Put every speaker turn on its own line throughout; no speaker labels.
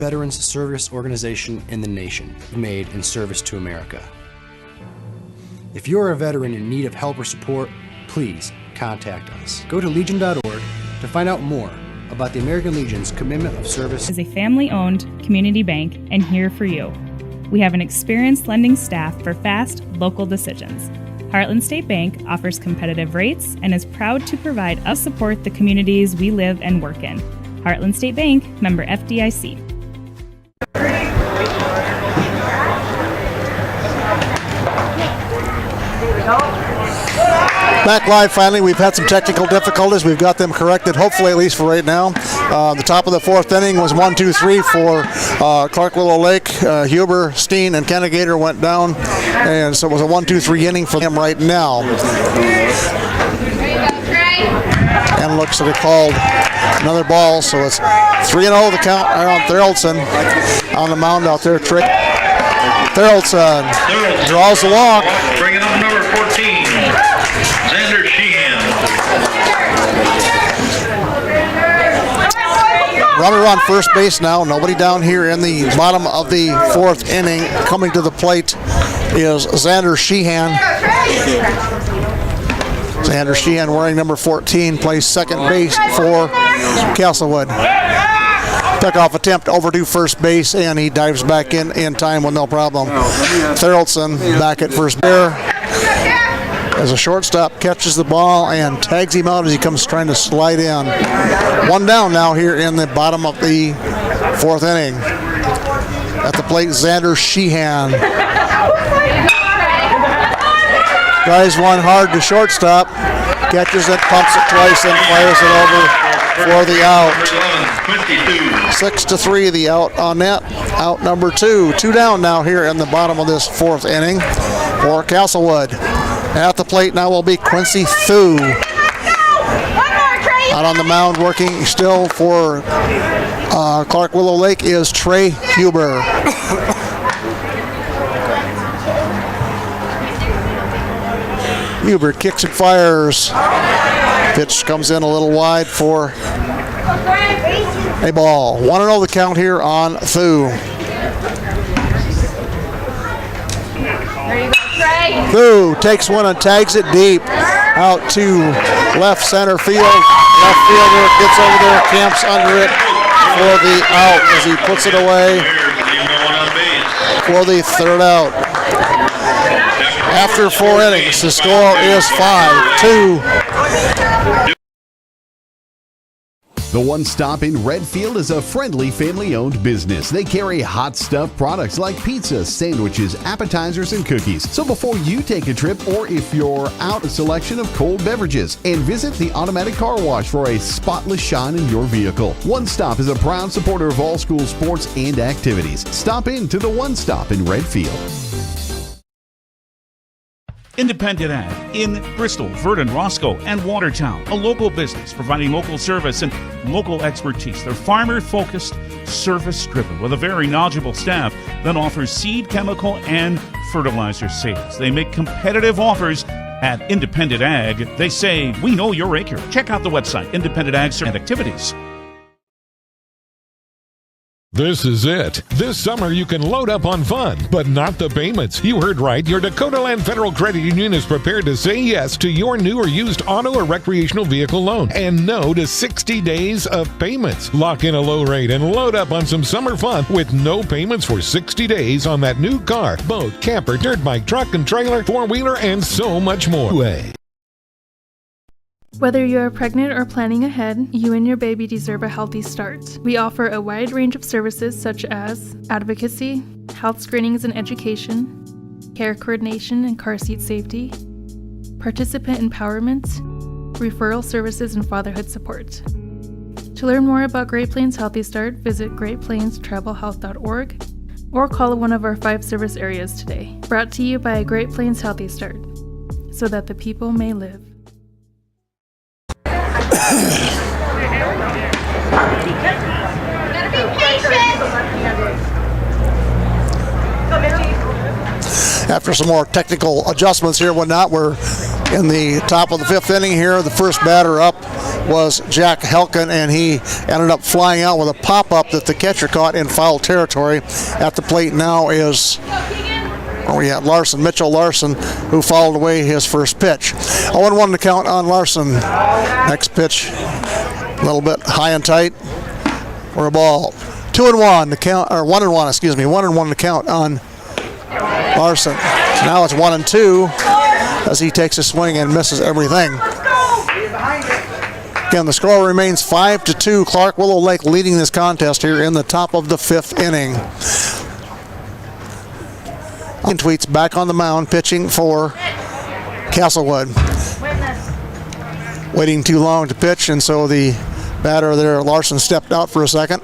veterans service organization in the nation made in service to America. If you're a veteran in need of help or support, please contact us. Go to legion.org to find out more about the American Legion's commitment of service.
Is a family-owned community bank and here for you. We have an experienced lending staff for fast, local decisions. Heartland State Bank offers competitive rates and is proud to provide us support the communities we live and work in. Heartland State Bank, member FDIC.
Back live finally. We've had some technical difficulties. We've got them corrected, hopefully, at least for right now. The top of the fourth inning was 1-2-3 for Clark-Willow Lake. Huber, Steen, and Kennegator went down, and so it was a 1-2-3 inning for them right now. And looks like they called another ball, so it's 3-0 the count on Thoraldson on the mound out there. Thoraldson draws the walk.
Bringing up number 14, Xander Sheehan.
Runner on first base now. Nobody down here in the bottom of the fourth inning. Coming to the plate is Xander Sheehan. Xander Sheehan, wearing number 14, plays second base for Castlewood. Pickoff attempt over to first base, and he dives back in time with no problem. Thoraldson back at first base. As a shortstop catches the ball and tags him out as he comes trying to slide in. One down now here in the bottom of the fourth inning. At the plate, Xander Sheehan. Drives one hard to shortstop. Catches it, pumps it twice, and fires it over for the out. 6-3 the out on that. Out number 2. 2 down now here in the bottom of this fourth inning for Castlewood. At the plate now will be Quincy Thu. Out on the mound working still for Clark-Willow Lake is Trey Huber. Huber kicks and fires. Pitch comes in a little wide for a ball. 1-0 the count here on Thu. Thu takes one and tags it deep out to left center field. Left fielder gets over there, camps under it for the out as he puts it away for the third out. After 4 innings, the score is 5-2.
The One Stop in Redfield is a friendly, family-owned business. They carry hot stuff products like pizzas, sandwiches, appetizers, and cookies. So before you take a trip, or if you're out, a selection of cold beverages. And visit the Automatic Car Wash for a spotless shine in your vehicle. One Stop is a proud supporter of all school sports and activities. Stop in to the One Stop in Redfield.
Independent Ag in Bristol, Verdon, Roscoe, and Watertown. A local business providing local service and local expertise. They're farmer-focused, service-driven, with a very knowledgeable staff that offers seed, chemical, and fertilizer sales. They make competitive offers at Independent Ag. They say, we know your acre. Check out the website, Independent Ag and Activities.
This is it. This summer you can load up on fun, but not the payments. You heard right. Your Dakota Land Federal Credit Union is prepared to say yes to your new or used auto or recreational vehicle loan and no to 60 days of payments. Lock in a low rate and load up on some summer fun with no payments for 60 days on that new car, boat, camper, dirt bike, truck and trailer, four-wheeler, and so much more.
Whether you are pregnant or planning ahead, you and your baby deserve a healthy start. We offer a wide range of services such as advocacy, health screenings and education, care coordination and car seat safety, participant empowerment, referral services, and fatherhood support. To learn more about Great Plains Healthy Start, visit greatplainstravelhealth.org or call one of our 5 service areas today. Brought to you by Great Plains Healthy Start, so that the people may live.
After some more technical adjustments here and whatnot, we're in the top of the 5th inning here. The first batter up was Jack Helkin, and he ended up flying out with a pop-up that the catcher caught in foul territory. At the plate now is Mitchell Larson, who fouled away his first pitch. 0-1 to count on Larson. Next pitch, a little bit high and tight for a ball. 2-1 to count, or 1-1, excuse me, 1-1 to count on Larson. Now it's 1-2 as he takes a swing and misses everything. Again, the score remains 5-2. Clark-Willow Lake leading this contest here in the top of the 5th inning. Tweets back on the mound, pitching for Castlewood. Waiting too long to pitch, and so the batter there, Larson, stepped out for a second.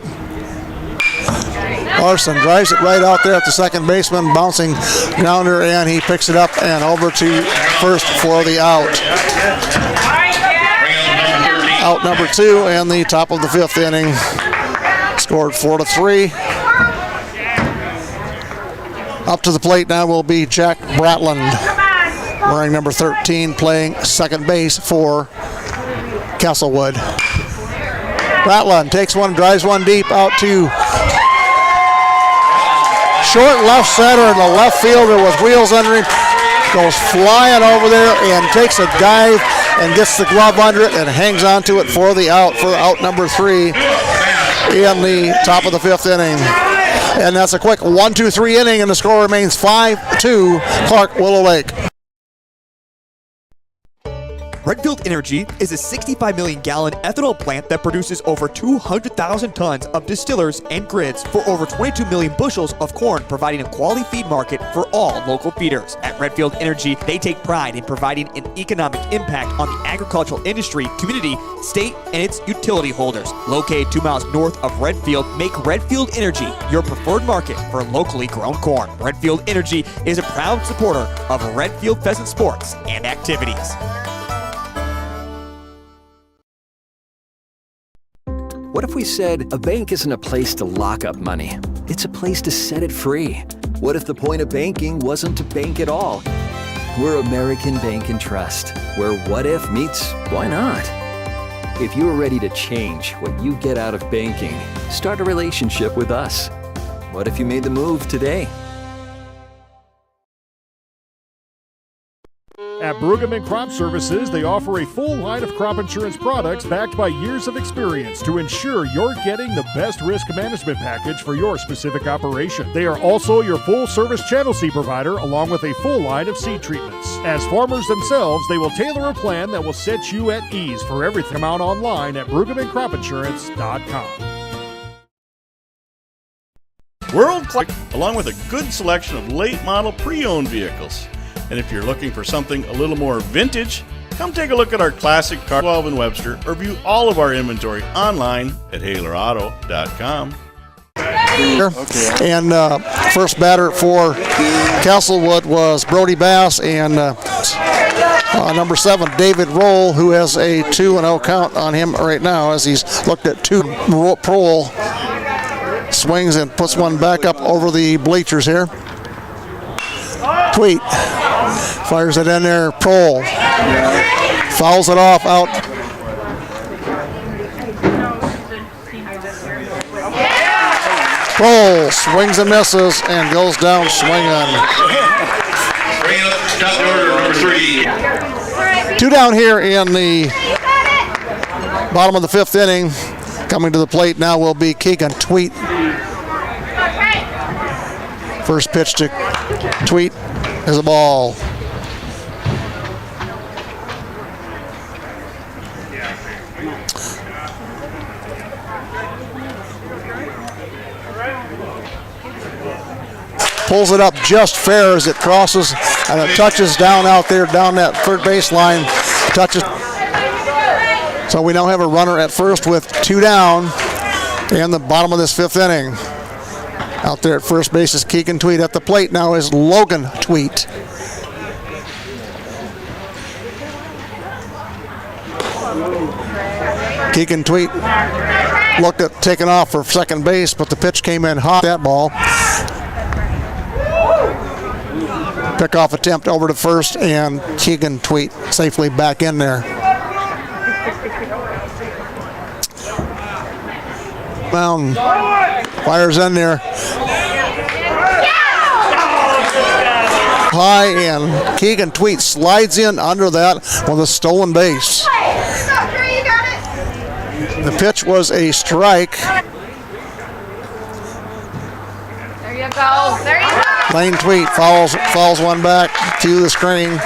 Larson drives it right out there at the second baseman, bouncing grounder, and he picks it up and over to first for the out. Out number 2 and the top of the 5th inning. Scored 4-3. Up to the plate now will be Jack Bratland, wearing number 13, playing second base for Castlewood. Bratland takes one, drives one deep out to short left center, and the left fielder with wheels under him goes flying over there and takes a dive and gets the glove under it and hangs onto it for the out, for out number 3 in the top of the 5th inning. And that's a quick 1-2-3 inning, and the score remains 5-2 Clark-Willow Lake.
Redfield Energy is a 65 million gallon ethanol plant that produces over 200,000 tons of distillers and grids for over 22 million bushels of corn, providing a quality feed market for all local feeders. At Redfield Energy, they take pride in providing an economic impact on the agricultural industry, community, state, and its utility holders. Located 2 miles north of Redfield, make Redfield Energy your preferred market for locally grown corn. Redfield Energy is a proud supporter of Redfield Pheasant sports and activities.
What if we said a bank isn't a place to lock up money? It's a place to set it free. What if the point of banking wasn't to bank at all? We're American Bank and Trust, where what if meets why not? If you're ready to change what you get out of banking, start a relationship with us. What if you made the move today?
At Brueggemann Crop Services, they offer a full line of crop insurance products backed by years of experience to ensure you're getting the best risk management package for your specific operation. They are also your full-service channel seed provider, along with a full line of seed treatments. As farmers themselves, they will tailor a plan that will set you at ease for everything. Come out online at BrueggemannCropInsurance.com.
World Class, along with a good selection of late model pre-owned vehicles. And if you're looking for something a little more vintage, come take a look at our classic car 12 and Webster, or view all of our inventory online at HalerAuto.com.
And first batter for Castlewood was Brody Bass, and number 7, David Roll, who has a 2-0 count on him right now as he's looked at 2. Prohl swings and puts one back up over the bleachers here. Tweet fires it in there. Prohl fouls it off out. Prohl swings and misses and goes down swinging.
Bring up top order number 3.
2 down here in the bottom of the 5th inning. Coming to the plate now will be Keegan Tweet. First pitch to Tweet is a ball. Pulls it up just fair as it crosses, and it touches down out there, down that third baseline. Touches. So we now have a runner at first with 2 down in the bottom of this 5th inning. Out there at first base is Keegan Tweet. At the plate now is Logan Tweet. Keegan Tweet looked at taking off for second base, but the pitch came in hot. That ball. Pickoff attempt over to first, and Keegan Tweet safely back in there. Mound fires in there. High, and Keegan Tweet slides in under that with a stolen base. The pitch was a strike.
There you go. There you go.
Lane Tweet falls one back to the screen.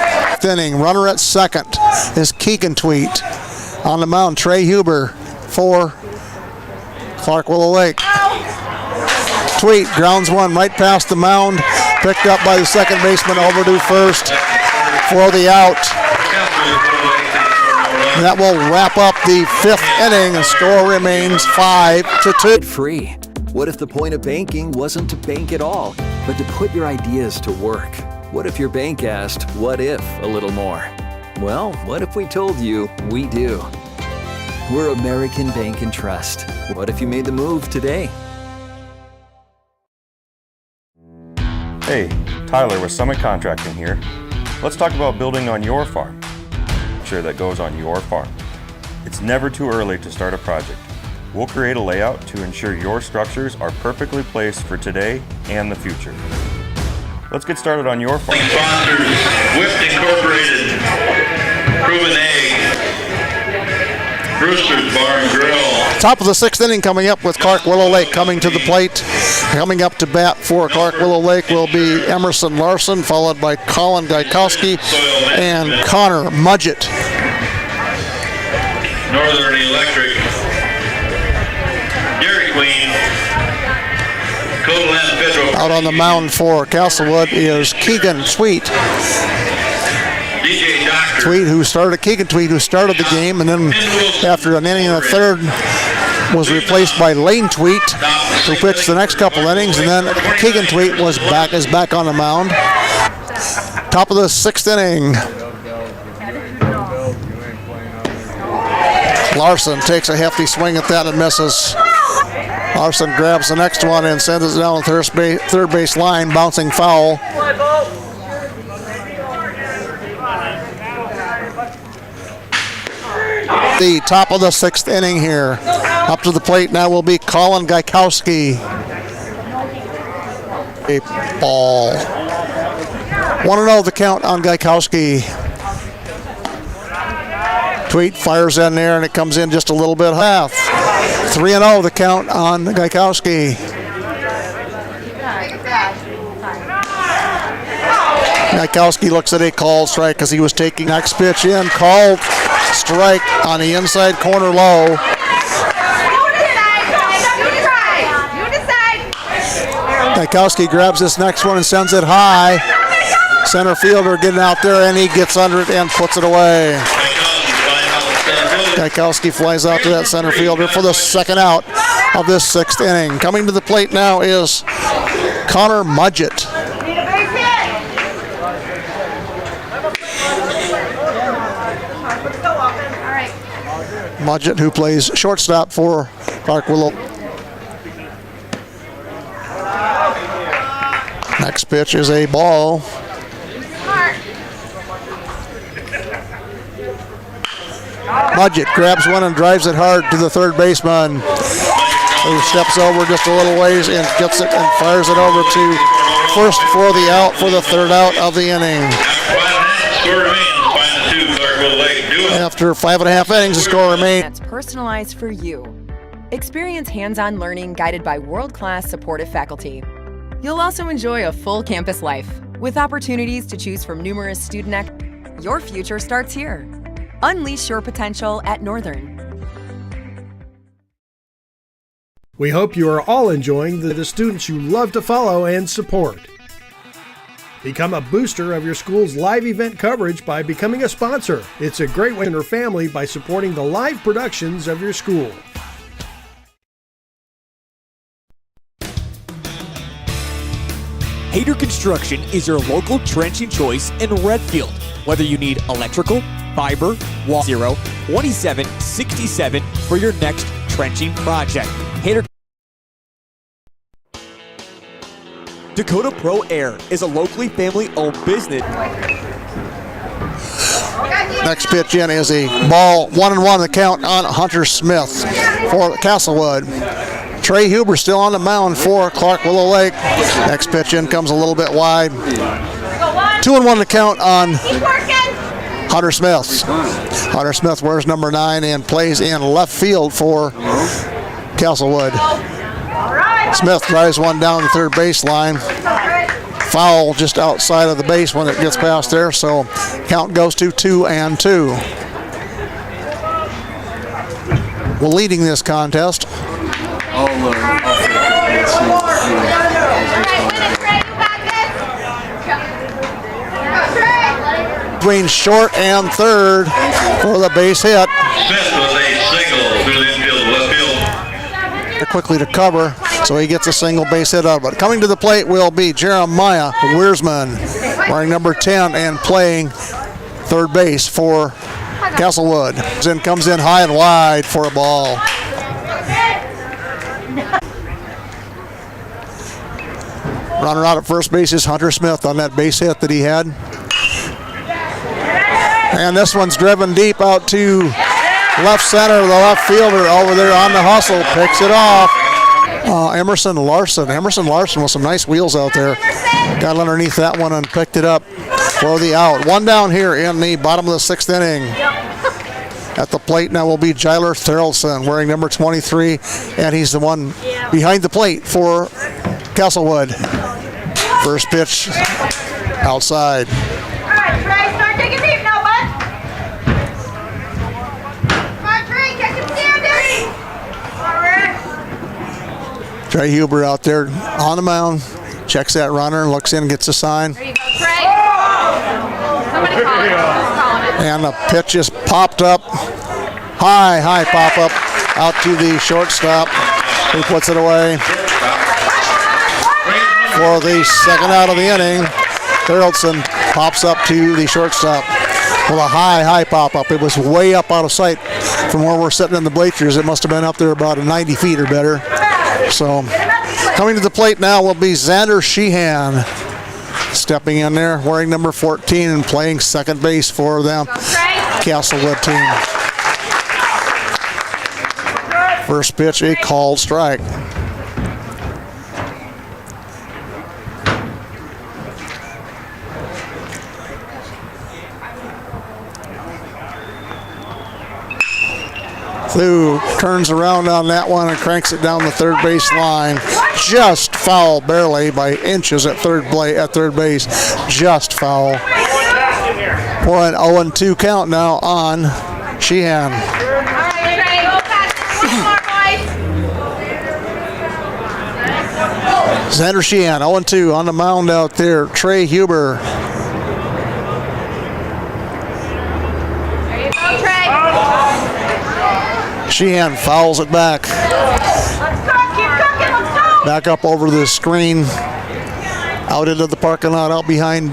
Inning, runner at second is Keegan Tweet. On the mound, Trey Huber for Clark-Willow Lake. Tweet grounds one right past the mound, picked up by the second baseman, overdue first for the out. And that will wrap up the fifth inning. The score remains 5-2.
Free. What if the point of banking wasn't to bank at all, but to put your ideas to work? What if your bank asked, what if a little more? Well, what if we told you we do? We're American Bank and Trust. What if you made the move today?
Hey, Tyler with Summit Contracting here. Let's talk about building on your farm. Sure, that goes on your farm. It's never too early to start a project. We'll create a layout to ensure your structures are perfectly placed for today and the future. Let's get started on your farm.
Sponsors, Whipped Incorporated, Proven Egg, Brewster's Bar and Grill.
Top of the sixth inning coming up with Clark-Willow Lake coming to the plate. Coming up to bat for Clark-Willow Lake will be Emerson Larson, followed by Colin Gaikowski and Connor Mudgett.
Northern Electric, Dairy Queen, Codeland Federal.
Out on the mound for Castlewood is Keegan Tweet.
DJ Doctor.
Keegan Tweet, who started the game, and then after an inning and a third, was replaced by Lane Tweet, who pitched the next couple innings, and then Keegan Tweet is back on the mound. Top of the sixth inning. Larson takes a hefty swing at that and misses. Larson grabs the next one and sends it down the third base line, bouncing foul. The top of the sixth inning here. Up to the plate now will be Colin Gaikowski. A ball. 1-0 the count on Gaikowski. Tweet fires in there and it comes in just a little bit half. 3-0 the count on Gaikowski. Gaikowski looks at a called strike because he was taking next pitch in. Called strike on the inside corner low. Gaikowski grabs this next one and sends it high. Center fielder getting out there and he gets under it and puts it away. Gaikowski flies out to that center fielder for the second out of this sixth inning. Coming to the plate now is Connor Mudgett. Mudgett, who plays shortstop for Clark-Willow. Next pitch is a ball. Mudgett grabs one and drives it hard to the third baseman, who steps over just a little ways and gets it and fires it over to first for the out, for the third out of the inning. After 5.5 innings, the score remains.
That's personalized for you. Experience hands-on learning guided by world-class supportive faculty. You'll also enjoy a full campus life with opportunities to choose from numerous student activities. Your future starts here. Unleash your potential at Northern.
We hope you are all enjoying the students you love to follow and support. Become a booster of your school's live event coverage by becoming a sponsor. It's a great way to your family by supporting the live productions of your school.
Hayter Construction is your local trenching choice in Redfield. Whether you need electrical, fiber, wall 02767 for your next trenching project. Hayter Dakota Pro Air is a locally family-owned business.
Next pitch in is a ball. 1-1 the count on Hunter Smith for Castlewood. Trey Huber still on the mound for Clark-Willow Lake. Next pitch in comes a little bit wide. 2-1 to count on Hunter Smith. Hunter Smith wears number 9 and plays in left field for Castlewood. Smith drives one down the third baseline. Foul just outside of the base when it gets past there, so count goes to 2-2. Well, leading this contest. Between short and third for the base hit.
Smith was a single through the infield, left field.
Quickly to cover, so he gets a single base hit out of it. Coming to the plate will be Jeremiah Wiersman, wearing number 10 and playing third base for Castlewood. Then comes in high and wide for a ball. Runner out at first base is Hunter Smith on that base hit that he had. And this one's driven deep out to left center. The left fielder over there on the hustle picks it off. Emerson Larson with some nice wheels out there. Got underneath that one and picked it up for the out. One down here in the bottom of the 6th inning. At the plate now will be Jyler Therrelson wearing number 23, and he's the one behind the plate for Castlewood. First pitch outside.
All right, Trey, start taking deep now, bud. Come on, Trey, catch him standing. All right.
Trey Huber out there on the mound, checks that runner, looks in, gets a sign.
There you go, Trey. Somebody call it.
And the pitch is popped up. High pop up out to the shortstop, who puts it away. For the second out of the inning, Therrelson pops up to the shortstop with a high pop up. It was way up out of sight from where we're sitting in the bleachers. It must have been up there about 90 feet or better. So coming to the plate now will be Xander Sheehan, stepping in there wearing number 14 and playing second base for them Castlewood team. First pitch, a called strike. Thu turns around on that one and cranks it down the third base line. Just foul, barely by inches at third base. Just foul. For an 0-2 count now on Sheehan. Xander Sheehan, 0-2 on the mound out there. Trey Huber.
There you go, Trey.
Sheehan fouls it back. Back up over the screen. Out into the parking lot, out behind.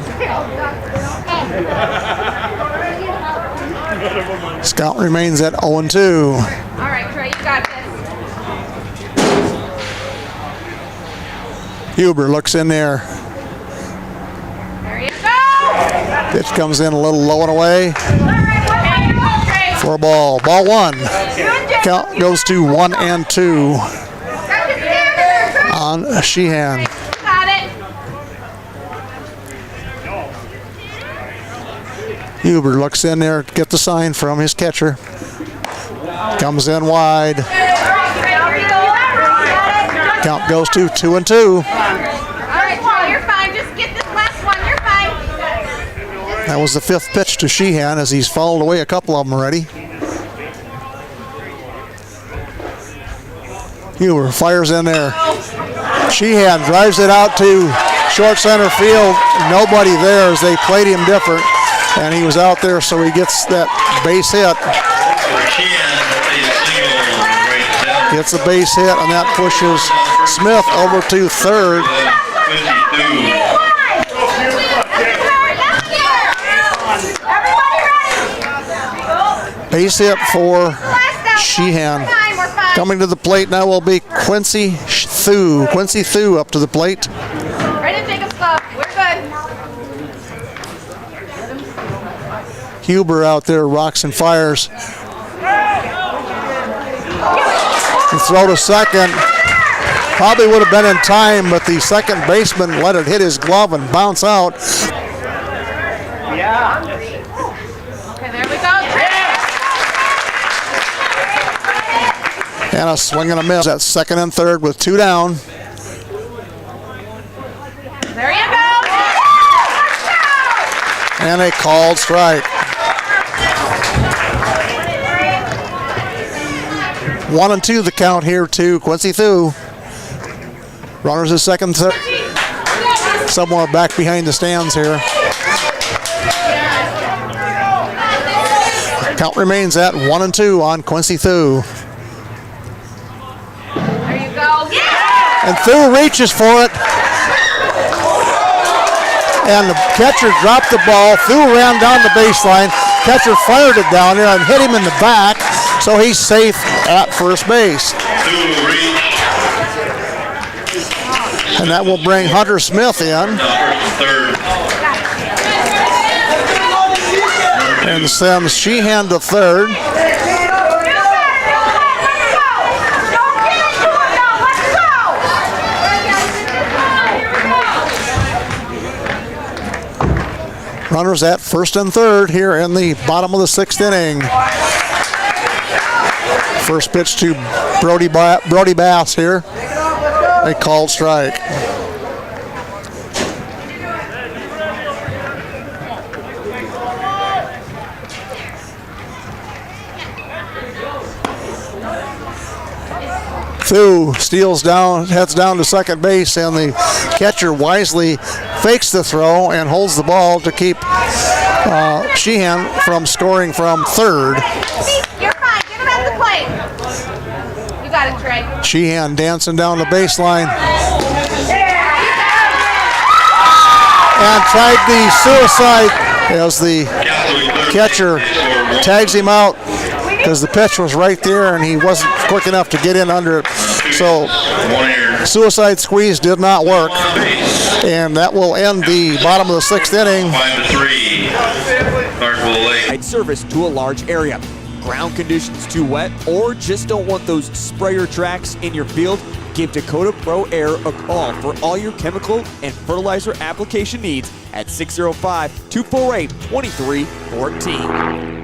Scout remains at 0-2.
All right, Trey, you got this.
Huber looks in there.
There you go.
Pitch comes in a little low and away. For a ball. Ball one. Count goes to 1-2 on Sheehan.
Got it.
Huber looks in there to get the sign from his catcher. Comes in wide. Count goes to 2-2.
All right, Trey, you're fine. Just get this last one. You're fine.
That was the 5th pitch to Sheehan as he's fouled away a couple of them already. Huber fires in there. Sheehan drives it out to short center field. Nobody there as they played him different. And he was out there, so he gets that base hit. Gets the base hit, and that pushes Smith over to third. Base hit for Sheehan. Coming to the plate now will be Quincy Thu. Quincy Thu up to the plate.
Ready to take a slow. We're good.
Huber out there rocks and fires. The throw to second. Probably would have been in time, but the second baseman let it hit his glove and bounce out.
Yeah. Okay, there we go.
And a swing and a miss at second and third with 2 down.
There you go.
And a called strike. 1-2 the count here to Quincy Thu. Runners at second, third. Somewhere back behind the stands here. Count remains at 1-2 on Quincy Thu.
There you go. Yeah!
And Thu reaches for it. And the catcher dropped the ball. Thu ran down the baseline. Catcher fired it down there and hit him in the back, so he's safe at first base. And that will bring Hunter Smith in. And sends Sheehan to third. Runners at first and third here in the bottom of the 6th inning. First pitch to Brody Bass here. A called strike. Thu steals down, heads down to second base, and the catcher wisely fakes the throw and holds the ball to keep Sheehan from scoring from third.
You're fine. Get him at the plate. You got it, Trey.
Sheehan dancing down the baseline. And tried the suicide as the catcher tags him out because the pitch was right there and he wasn't quick enough to get in under it. So suicide squeeze did not work. And that will end the bottom of the 6th inning.
5-3, Clark-Willow Lake.
Service to a large area. Ground conditions too wet, or just don't want those sprayer tracks in your field? Give Dakota Pro Air a call for all your chemical and fertilizer application needs at 605-248-2314.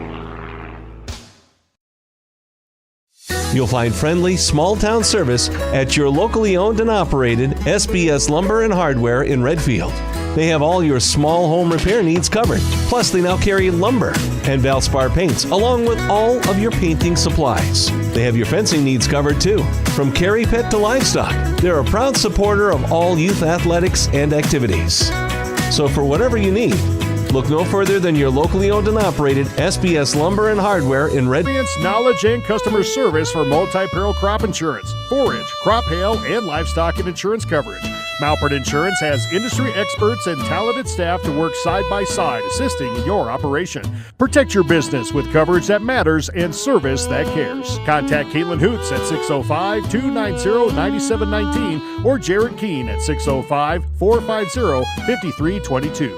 You'll find friendly, small-town service at your locally owned and operated SBS Lumber and Hardware in Redfield. They have all your small home repair needs covered. Plus, they now carry lumber and Valspar paints, along with all of your painting supplies. They have your fencing needs covered, too. From carry pet to livestock, they're a proud supporter of all youth athletics and activities. So for whatever you need, look no further than your locally owned and operated SBS Lumber and Hardware in Red.
Experience, knowledge, and customer service for multi-peril crop insurance, forage, crop hail, and livestock and insurance coverage. Malpert Insurance has industry experts and talented staff to work side by side, assisting your operation. Protect your business with coverage that matters and service that cares. Contact Caitlin Hoots at 605-290-9719 or Jared Keene at 605-450-5322.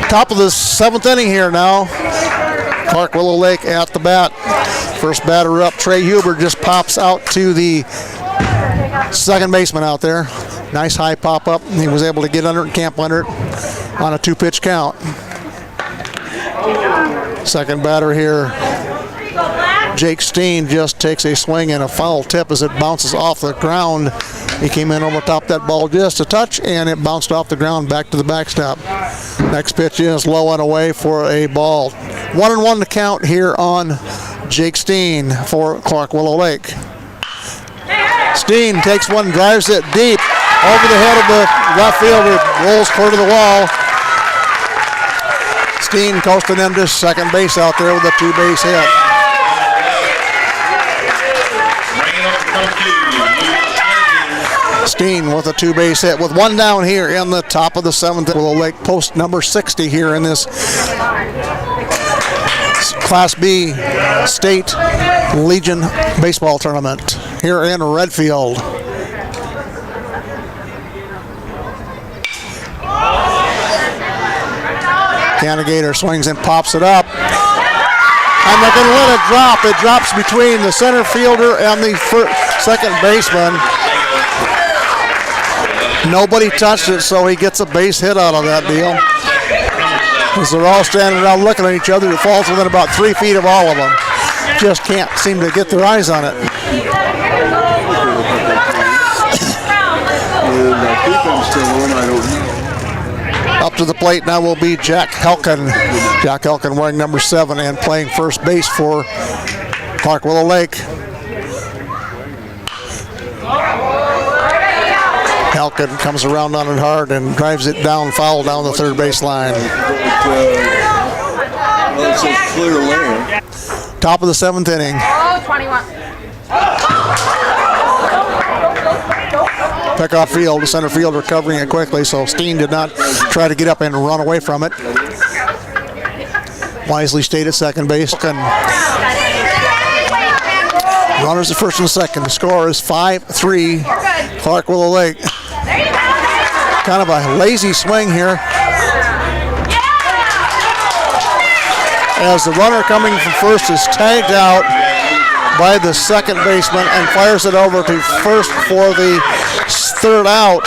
Top of the 7th inning here now. Clark-Willow Lake at the bat. First batter up, Trey Huber, just pops out to the second baseman out there. Nice high pop up. He was able to get under it and camp under it on a 2-pitch count. Second batter here, Jake Steen, just takes a swing and a foul tip as it bounces off the ground. He came in over top that ball just a touch, and it bounced off the ground back to the backstop. Next pitch is low and away for a ball. 1-1 to count here on Jake Steen for Clark-Willow Lake. Steen takes one, drives it deep over the head of the left fielder, rolls clear to the wall. Steen coasting into second base out there with a 2-base hit. Steen with a 2-base hit with one down here in the top of the 7th. Willow Lake post number 60 here in this Class B State Legion baseball tournament here in Redfield. Canagator swings and pops it up. I'm not going to let it drop. It drops between the center fielder and the second baseman. Nobody touched it, so he gets a base hit out of that deal. As they're all standing around looking at each other, it falls within about 3 feet of all of them. Just can't seem to get their eyes on it. Up to the plate now will be Jack Helkin. Jack Helkin wearing number 7 and playing first base for Clark-Willow Lake. Helkin comes around on it hard and drives it down, foul down the third base line.
It's a clear lane.
Top of the 7th inning.
Oh, 21.
Pickoff field, the center field recovering it quickly, so Steen did not try to get up and run away from it. Wisely stayed at second base. Runners at first and second. The score is 5-3, Clark-Willow Lake. Kind of a lazy swing here. As the runner coming from first is tagged out by the second baseman and fires it over to first for the third out.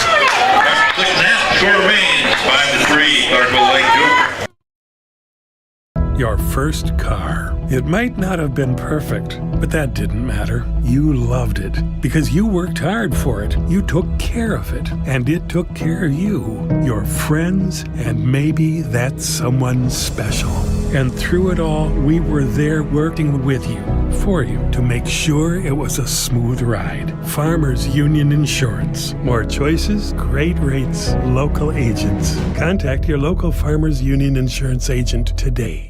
Your first car. It might not have been perfect, but that didn't matter. You loved it because you worked hard for it. You took care of it, and it took care of you, your friends, and maybe that someone special. And through it all, we were there working with you, for you, to make sure it was a smooth ride. Farmers Union Insurance. More choices, great rates, local agents. Contact your local Farmers Union Insurance agent today.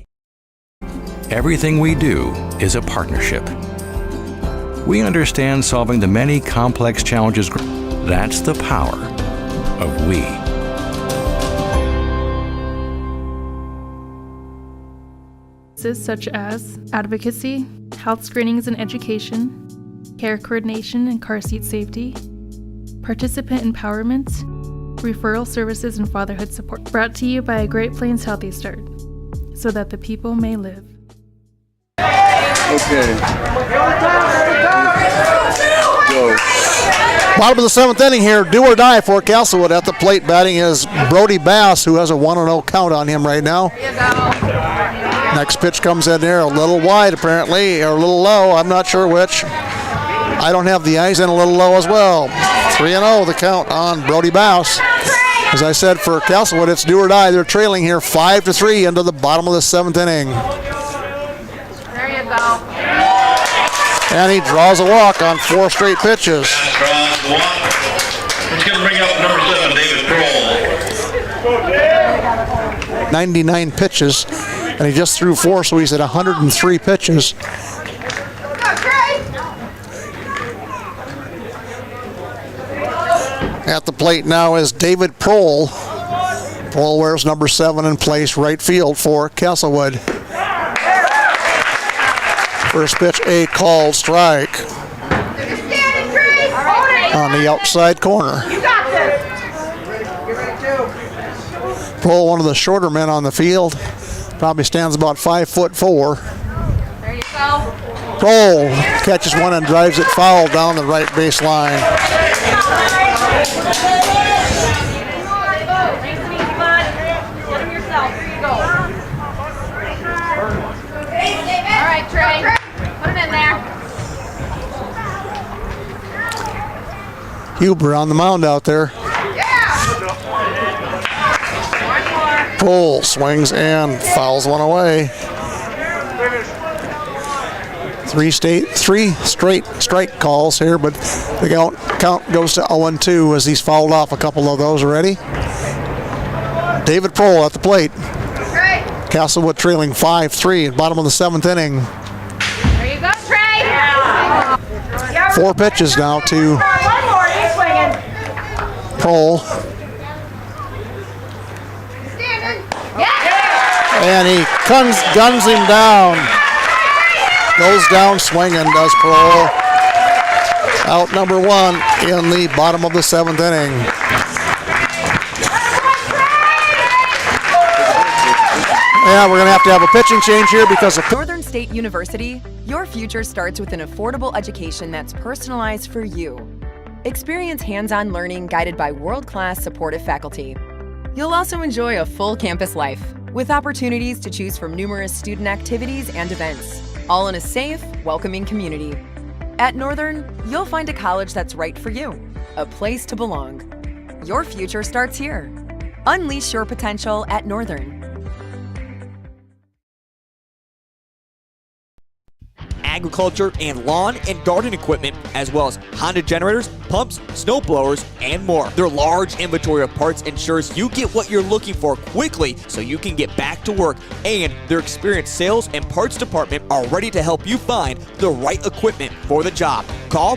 Everything we do is a partnership. We understand solving the many complex challenges. That's the power of we.
Such as advocacy, health screenings and education, care coordination and car seat safety, participant empowerment, referral services and fatherhood support. Brought to you by Great Plains Healthy Start, so that the people may live.
Okay. Go.
Bottom of the 7th inning here, do or die for Castlewood. At the plate batting is Brody Bass, who has a 1-0 count on him right now. Next pitch comes in there a little wide apparently, or a little low, I'm not sure which. I don't have the eyes, and a little low as well. 3-0 the count on Brody Bass. As I said, for Castlewood, it's do or die. They're trailing here 5-3 into the bottom of the 7th inning.
There you go.
And he draws a walk on 4 straight pitches.
Draws the walk. Let's get him bring up number 7, David Kroll.
99 pitches, and he just threw 4, so he's at 103 pitches. At the plate now is David Prohl. Prohl wears number 7 and plays right field for Castlewood. First pitch, a called strike on the outside corner. Prohl, one of the shorter men on the field, probably stands about 5'4".
There you go.
Prohl catches one and drives it foul down the right baseline.
All right, Trey. Put him in there.
Huber on the mound out there. Prohl swings and fouls one away. 3 straight strike calls here, but the count goes to 0-2 as he's fouled off a couple of those already. David Prohl at the plate. Castlewood trailing 5-3 at bottom of the 7th inning.
There you go, Trey.
4 pitches now to Prohl. And he guns him down. Goes down swinging, does Prohl. Out number 1 in the bottom of the 7th inning. Yeah, we're going to have a pitching change here because of
Northern State University, your future starts with an affordable education that's personalized for you. Experience hands-on learning guided by world-class supportive faculty. You'll also enjoy a full campus life with opportunities to choose from numerous student activities and events, all in a safe, welcoming community. At Northern, you'll find a college that's right for you, a place to belong. Your future starts here. Unleash your potential at Northern.
Agriculture and lawn and garden equipment, as well as Honda generators, pumps, snow blowers, and more. Their large inventory of parts ensures you get what you're looking for quickly so you can get back to work, and their experienced sales and parts department are ready to help you find the right equipment for the job. Call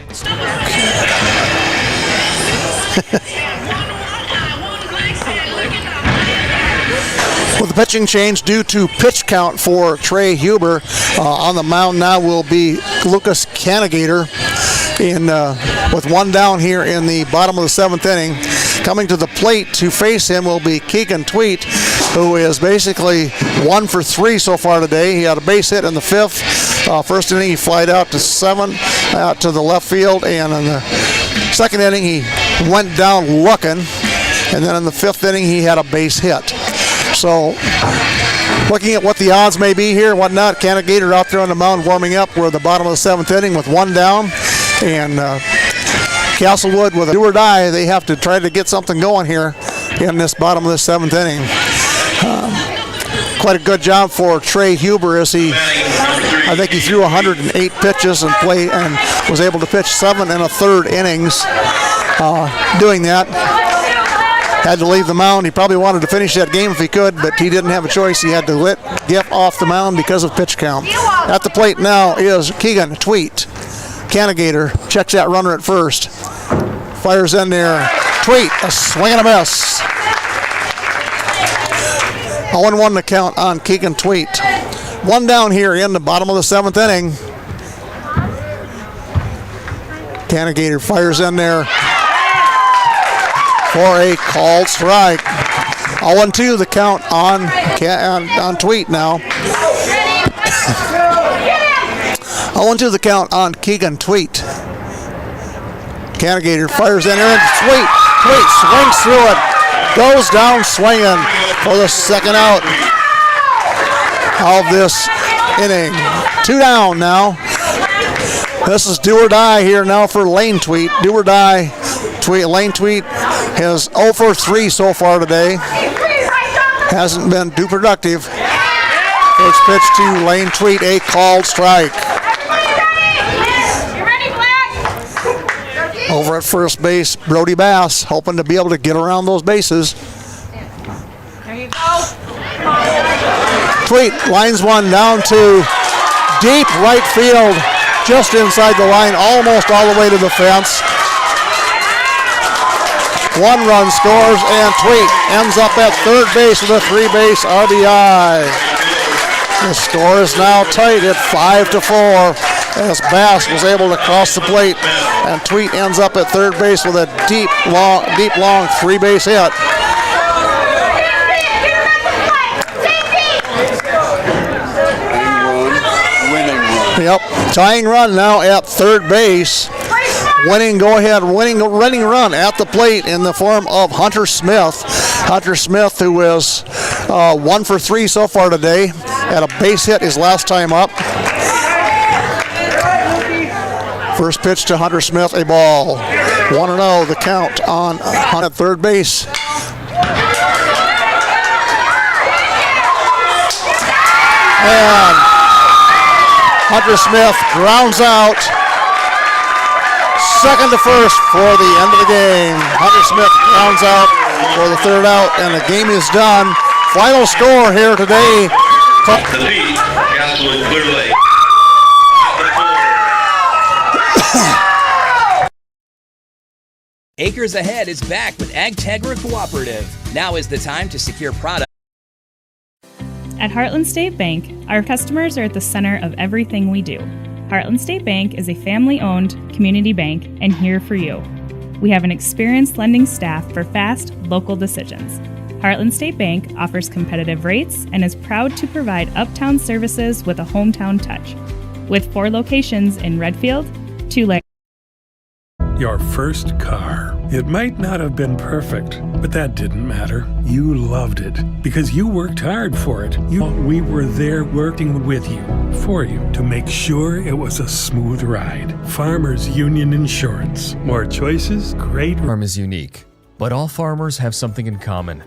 With the pitching change due to pitch count for Trey Huber, on the mound now will be Lucas Canigator with one down here in the bottom of the 7th inning. Coming to the plate to face him will be Keegan Tweet, who is basically 1 for 3 so far today. He had a base hit in the 5th. First inning he flied out to 7, out to the left field, and in the 2nd inning he went down looking, and then in the 5th inning he had a base hit. So, looking at what the odds may be here and whatnot, Canigator out there on the mound warming up. We're at the bottom of the 7th inning with 1 down, and Castlewood with a do or die. They have to try to get something going here in this bottom of the 7th inning. Quite a good job for Trey Huber as I think he threw 108 pitches and was able to pitch 7 1/3 innings doing that. Had to leave the mound. He probably wanted to finish that game if he could, but he didn't have a choice. He had to get off the mound because of pitch count. At the plate now is Keegan Tweet. Canigator checks that runner at first. Fires in there. Tweet, a swing and a miss. 0-1 the count on Keegan Tweet. 1 down here in the bottom of the 7th inning. Canigator fires in there for a called strike. 0-2 the count on Tweet now. 0-2 the count on Keegan Tweet. Canigator fires in there and Tweet swings through it. Goes down swinging for the 2nd out of this inning. 2 down now. This is do or die here now for Lane Tweet. Do or die. Lane Tweet has 0 for 3 so far today. Hasn't been too productive. First pitch to Lane Tweet, a called strike. Over at first base, Brody Bass hoping to be able to get around those bases.
There you go.
Tweet lines one down to deep right field, just inside the line, almost all the way to the fence. 1 run scores, and Tweet ends up at third base with a 3-base RBI. The score is now tight at 5-4 as Bass was able to cross the plate, and Tweet ends up at third base with a deep, long 3-base hit. Yep, tying run now at third base. Winning run at the plate in the form of Hunter Smith. Hunter Smith, who is 1 for 3 so far today, had a base hit his last time up. First pitch to Hunter Smith, a ball. 1-0 the count on at third base. And Hunter Smith grounds out. Second to first for the end of the game. Hunter Smith grounds out for the 3rd out, and the game is done. Final score here today.
The lead, Castlewood Clear Lake.
Acres Ahead is back with AgTegra Cooperative. Now is the time to secure product.
At Heartland State Bank, our customers are at the center of everything we do. Heartland State Bank is a family-owned community bank and here for you. We have an experienced lending staff for fast, local decisions. Heartland State Bank offers competitive rates and is proud to provide uptown services with a hometown touch. With 4 locations in Redfield, Tulare.
Your first car. It might not have been perfect, but that didn't matter. You loved it because you worked hard for it. We were there working with you, for you, to make sure it was a smooth ride. Farmers Union Insurance. More choices, great.
Farm is unique, but all farmers have something in common: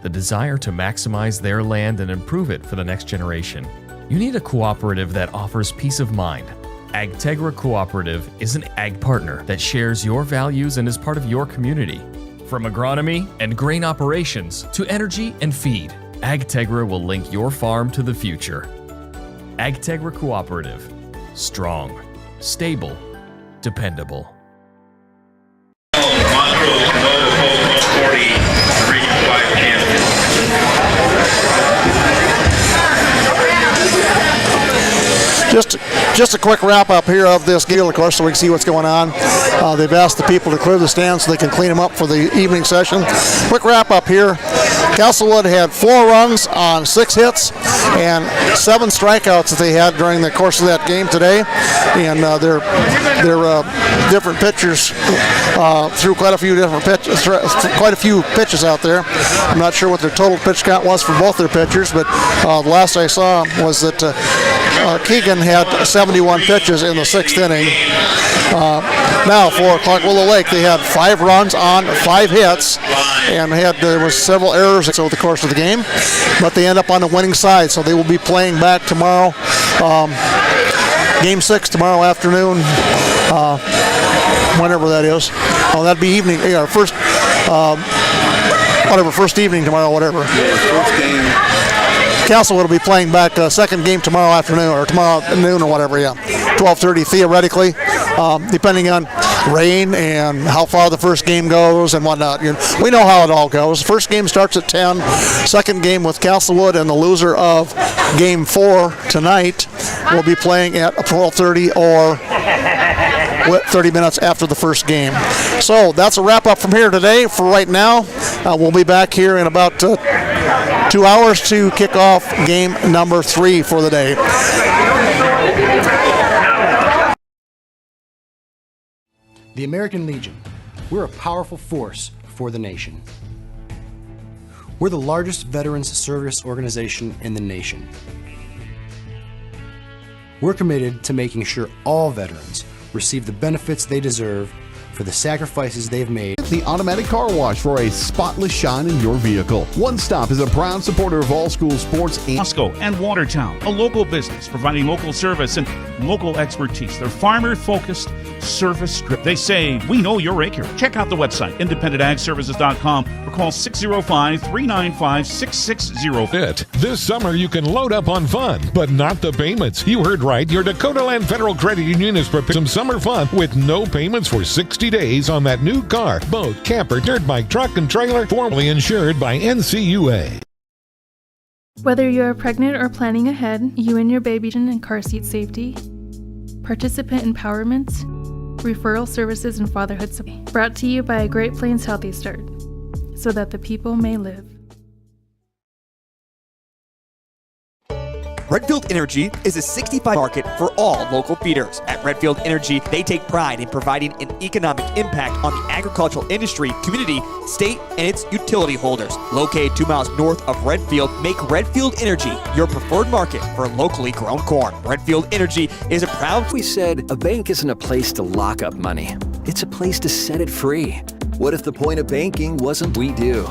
the desire to maximize their land and improve it for the next generation. You need a cooperative that offers peace of mind. AgTegra Cooperative is an ag partner that shares your values and is part of your community. From agronomy and grain operations to energy and feed, AgTegra will link your farm to the future. AgTegra Cooperative. Strong, stable, dependable.
Just a quick wrap up here of this deal, of course, so we can see what's going on. They've asked the people to clear the stands so they can clean them up for the evening session. Quick wrap up here. Castlewood had 4 runs on 6 hits and 7 strikeouts that they had during the course of that game today. And they're different pitchers threw quite a few different pitches, quite a few pitches out there. I'm not sure what their total pitch count was for both their pitchers, but the last I saw was that Keegan had 71 pitches in the 6th inning. Now for Clark-Willow Lake, they had 5 runs on 5 hits, and there was several errors over the course of the game, but they end up on the winning side, so they will be playing back tomorrow. Game 6 tomorrow afternoon, whenever that is. Oh, that'd be evening. Yeah, first evening tomorrow, whatever.
First game.
Castlewood will be playing back second game tomorrow afternoon or tomorrow noon or whatever, yeah. 12:30 theoretically, depending on rain and how far the first game goes and whatnot. We know how it all goes. First game starts at 10. Second game with Castlewood, and the loser of game 4 tonight will be playing at 12:30 or 30 minutes after the first game. So that's a wrap up from here today. For right now, we'll be back here in about 2 hours to kick off game number 3 for the day.
The American Legion. We're a powerful force for the nation. We're the largest veterans service organization in the nation. We're committed to making sure all veterans receive the benefits they deserve for the sacrifices they've made.
The Automatic Car Wash for a spotless shine in your vehicle. One Stop is a proud supporter of all school sports in
Moscow and Watertown, a local business providing local service and local expertise. They're farmer-focused, service-driven. They say, we know your acre. Check out the website, independentagservices.com, or call 605-395-6605.
This summer you can load up on fun, but not the payments. You heard right. Your Dakota Land Federal Credit Union is preparing some summer fun with no payments for 60 days on that new car, boat, camper, dirt bike, truck, and trailer, formally insured by NCUA.
Whether you are pregnant or planning ahead, you and your baby and car seat safety, participant empowerment, referral services, and fatherhood support. Brought to you by Great Plains Healthy Start, so that the people may live.
Redfield Energy is a 65 market for all local feeders. At Redfield Energy, they take pride in providing an economic impact on the agricultural industry, community, state, and its utility holders. Located 2 miles north of Redfield, make Redfield Energy your preferred market for locally grown corn. Redfield Energy is a proud...
We said a bank isn't a place to lock up money. It's a place to set it free. What if the point of banking wasn't we do?